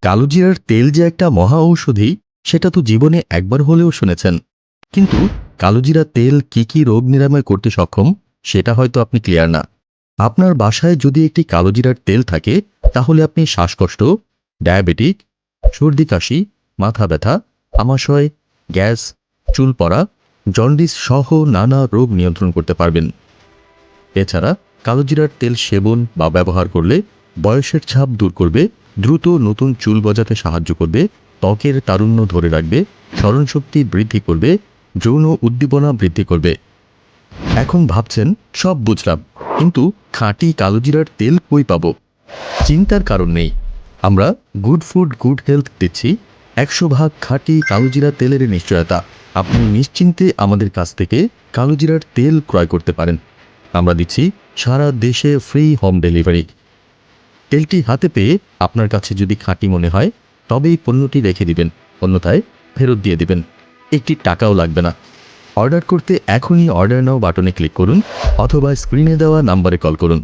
কালোজিরার তেল যে একটা মহা ঔষধি সেটা তো জীবনে একবার হলেও শুনেছেন, কিন্তু কালোজিরা তেল কি কি রোগ নিরাময় করতে সক্ষম সেটা হয়তো আপনি ক্লিয়ার না। আপনার বাসায় যদি একটি কালোজিরার তেল থাকে তাহলে আপনি শ্বাসকষ্ট, ডায়াবেটিক, সর্দি কাশি, মাথা ব্যথা, আমাশয়, গ্যাস, চুল পড়া, জন্ডিস সহ নানা রোগ নিয়ন্ত্রণ করতে পারবেন। এছাড়া কালোজিরার তেল সেবন বা ব্যবহার করলে বয়সের ছাপ দূর করবে, দ্রুত নতুন চুল গজাতে সাহায্য করবে, ত্বকের তারুণ্য ধরে রাখবে, স্মরণশক্তি বৃদ্ধি করবে, যৌন উদ্দীপনা বৃদ্ধি করবে। এখন ভাবছেন সব বুঝলাম, কিন্তু খাঁটি কালোজিরার তেল কই পাবো? চিন্তার কারণ নেই। আমরা গুড ফুড গুড হেলথ দিচ্ছি 100% খাঁটি কালোজিরা তেলের নিশ্চয়তা। আপনি নিশ্চিন্তে আমাদের কাছ থেকে কালোজিরার তেল ক্রয় করতে পারেন। আমরা দিচ্ছি সারা দেশে ফ্রি হোম ডেলিভারি। তেলটি হাতে পেয়ে আপনার কাছে যদি খাঁটি মনে হয় তবেই পণ্যটি রেখে দিবেন, অন্যথায় ফেরত দিয়ে দিবেন। একটি টাকাও লাগবে না। অর্ডার করতে এখনই অর্ডার নাও বাটনে ক্লিক করুন অথবা স্ক্রিনে দেওয়া নাম্বারে কল করুন।